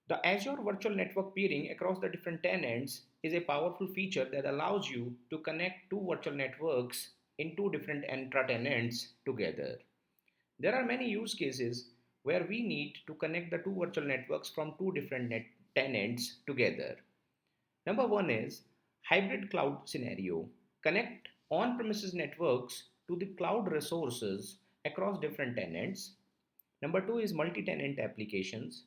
The Azure Virtual Network Peering across the different tenants is a powerful feature that allows you to connect two virtual networks in two different intra-tenants together. There are many use cases where we need to connect the two virtual networks from two different tenants together. Number one is hybrid cloud scenario. Connect on-premises networks to the cloud resources across different tenants. Number two is multi-tenant applications.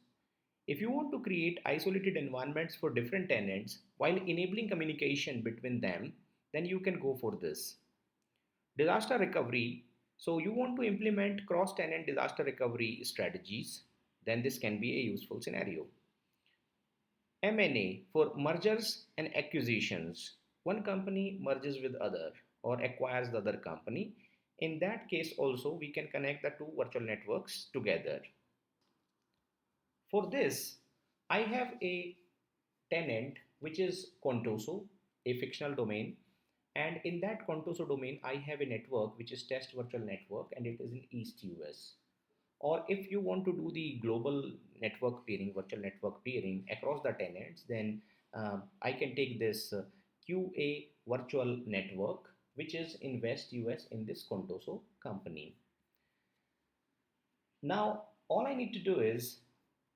If you want to create isolated environments for different tenants while enabling communication between them, then you can go for this. Disaster recovery. So you want to implement cross-tenant disaster recovery strategies, then this can be a useful scenario. M&A for mergers and acquisitions. One company merges with other or acquires the other company. In that case also we can connect the two virtual networks together. For this, I have a tenant which is Contoso, a fictional domain, and in that Contoso domain, I have a network which is test virtual network and it is in East US. Or if you want to do the global network peering, virtual network peering across the tenants, then I can take this QA virtual network which is in West US in this Contoso company. Now, all I need to do is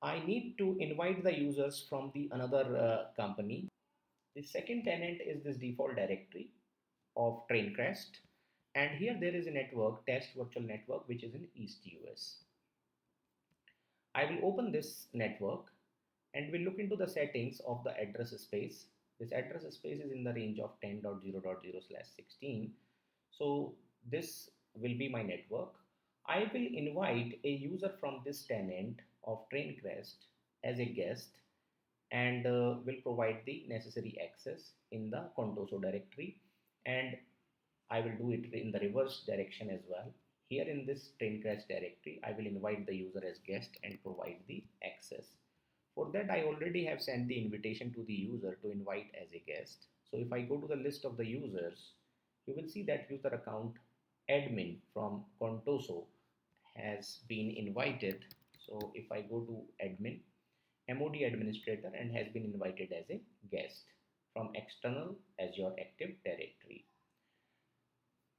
I need to invite the users from the another company. The second tenant is this default directory of Traincrest, and here there is a network, test virtual network, which is in East US. I will open this network and we'll look into the settings of the address space. This address space is in the range of 10.0.0/16. So this will be my network. I will invite a user from this tenant of Traincrest as a guest and will provide the necessary access in the Contoso directory, and I will do it in the reverse direction as well. Here in this Traincrest directory, I will invite the user as guest and provide the access. For that, I already have sent the invitation to the user to invite as a guest. So if I go to the list of the users, you will see that user account admin from Contoso has been invited. So if I go to admin, MOD administrator, and has been invited as a guest from external Azure Active Directory.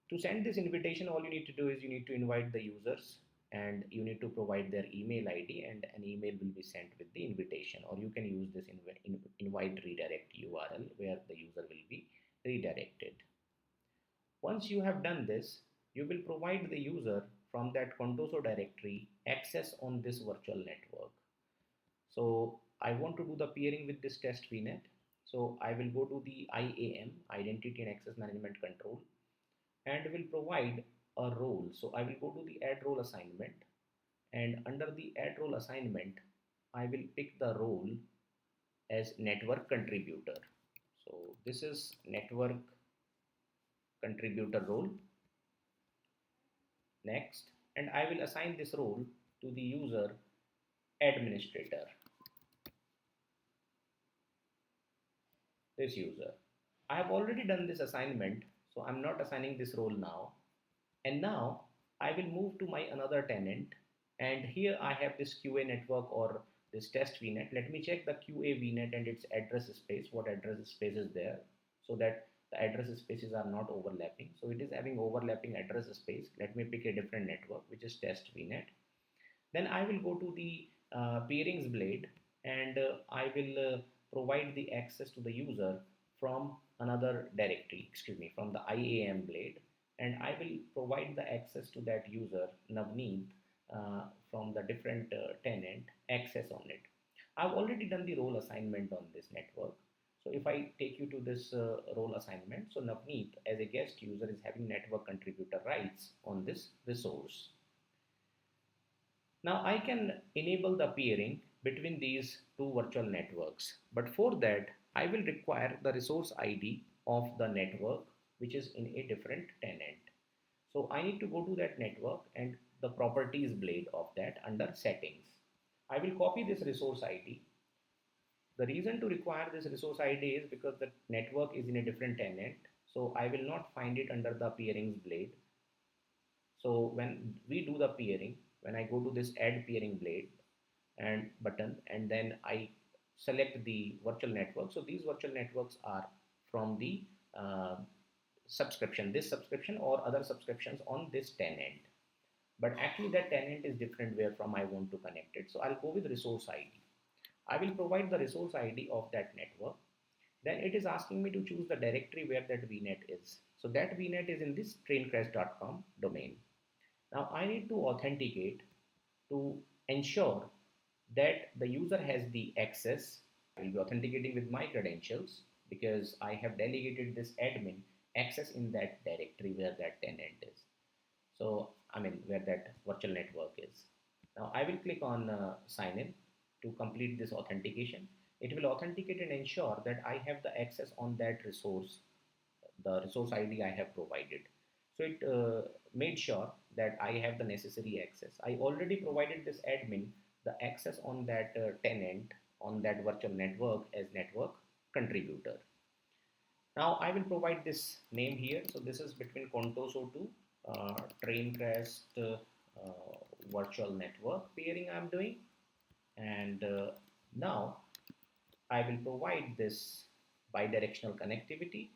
To send this invitation, all you need to do is you need to invite the users and you need to provide their email ID, and an email will be sent with the invitation, or you can use this invite redirect URL where the user will be redirected. Once you have done this, you will provide the user from that Contoso directory access on this virtual network. So I want to do the peering with this test VNet. So I will go to the IAM, Identity and Access Management Control, and will provide a role. So I will go to the add role assignment, and under the add role assignment, I will pick the role as network contributor. So this is network contributor role. Next, and I will assign this role to the user administrator, this user. I have already done this assignment, so I'm not assigning this role now. And now I will move to my another tenant, and here I have this QA network or this test VNet. Let me check the QA VNet and its address space, what address space is there, so that the address spaces are not overlapping. So it is having overlapping address space. Let me pick a different network, which is test VNet. Then I will go to the peerings blade, and I will provide the access to the user from another directory, excuse me, from the IAM blade, and I will provide the access to that user Navneet from the different tenant access on it. I've already done the role assignment on this network. So if I take you to this role assignment, so Navneet as a guest user is having network contributor rights on this resource. Now I can enable the peering between these two virtual networks, but for that I will require the resource ID of the network which is in a different tenant. So I need to go to that network and the properties blade of that under settings. I will copy this resource ID. The reason to require this resource ID is because the network is in a different tenant, so I will not find it under the peerings blade. So when we do the peering, when I go to this add peering blade, and button, and then I select the virtual network. So these virtual networks are from the uh, subscription, this subscription or other subscriptions on this tenant. But actually that tenant is different where from I want to connect it. So I'll go with resource ID. I will provide the resource ID of that network. Then it is asking me to choose the directory where that VNet is. So that VNet is in this traincrash.com domain. Now I need to authenticate to ensure that the user has the access. I will be authenticating with my credentials because I have delegated this admin access in that directory where that tenant is. So, I mean, where that virtual network is. Now, I will click on sign in to complete this authentication. It will authenticate and ensure that I have the access on that resource, the resource ID I have provided. So it made sure that I have the necessary access. I already provided this admin the access on that tenant on that virtual network as network contributor. Now I will provide this name here. So this is between Contoso to Traincrest virtual network peering I'm doing. And now I will provide this bidirectional connectivity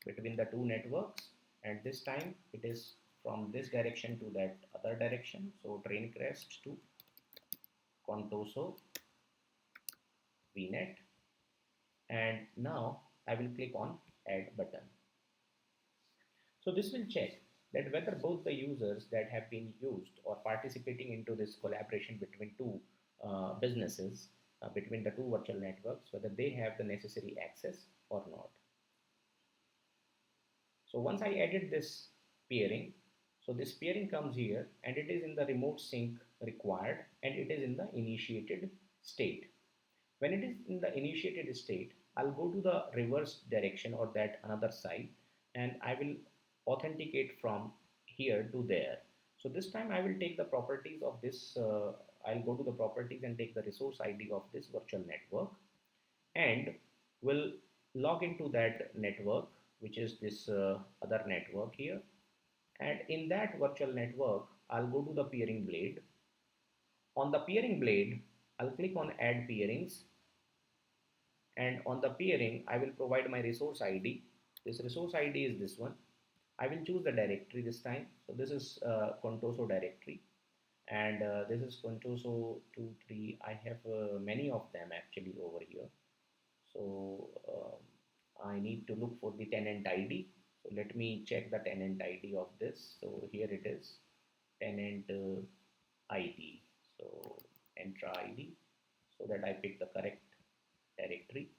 between the two networks, and this time it is from this direction to that other direction. So Traincrest to Contoso VNet, and now I will click on add button. So this will check that whether both the users that have been used or participating into this collaboration between two businesses, between the two virtual networks, whether they have the necessary access or not. So once I added this peering, so this peering comes here and it is in the remote sync required and it is in the initiated state. When it is in the initiated state, I'll go to the reverse direction or that another side and I will authenticate from here to there. So this time I will take the properties of this, I'll go to the properties and take the resource ID of this virtual network and will log into that network, which is this other network here. And in that virtual network, I'll go to the peering blade. On the peering blade, I'll click on add peerings, and on the peering I will provide my resource ID. This resource ID is this one. I will choose the directory this time. So this is Contoso directory, and this is Contoso 2 3. I have many of them actually over here. So I need to look for the tenant ID. So let me check the tenant ID of this. So here it is, tenant ID. So enter ID so that I pick the correct directory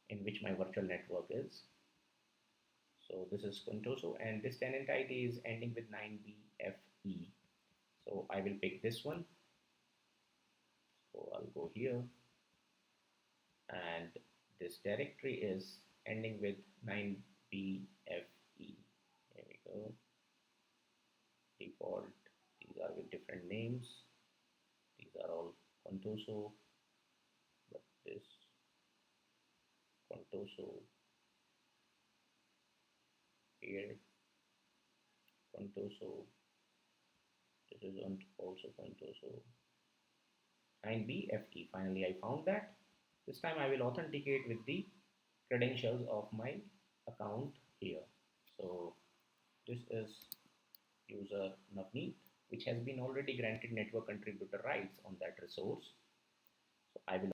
in which my virtual network is. So this is Contoso and this tenant ID is ending with 9BFE. So I will pick this one. So I'll go here and this directory is ending with 9BFE. Here we go. Default. These are with different names. These are all Contoso, but this Contoso here, Contoso, this is also Contoso, 9BFE. Finally I found that. This time I will authenticate with the credentials of my account here. So this is user Navneet, which has been already granted network contributor rights on that resource. So I will,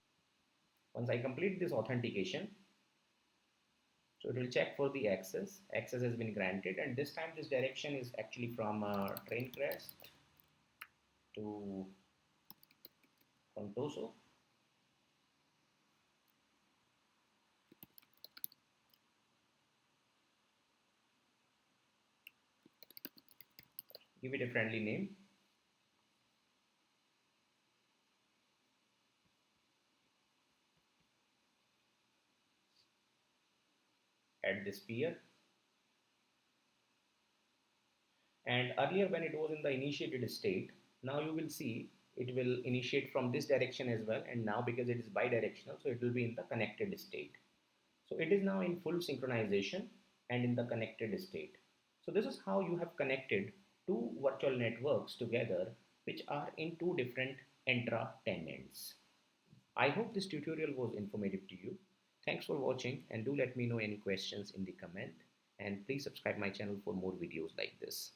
once I complete this authentication, so it will check for the access. Access has been granted, and this time this direction is actually from Traincrest to Contoso. Give it a friendly name. Add this peer. And earlier when it was in the initiated state, now you will see it will initiate from this direction as well, and now because it is bidirectional, so it will be in the connected state. So it is now in full synchronization and in the connected state. So this is how you have connected two virtual networks together which are in two different intra tenants. I hope this tutorial was informative to you. Thanks for watching, and do let me know any questions in the comment, and please subscribe my channel for more videos like this.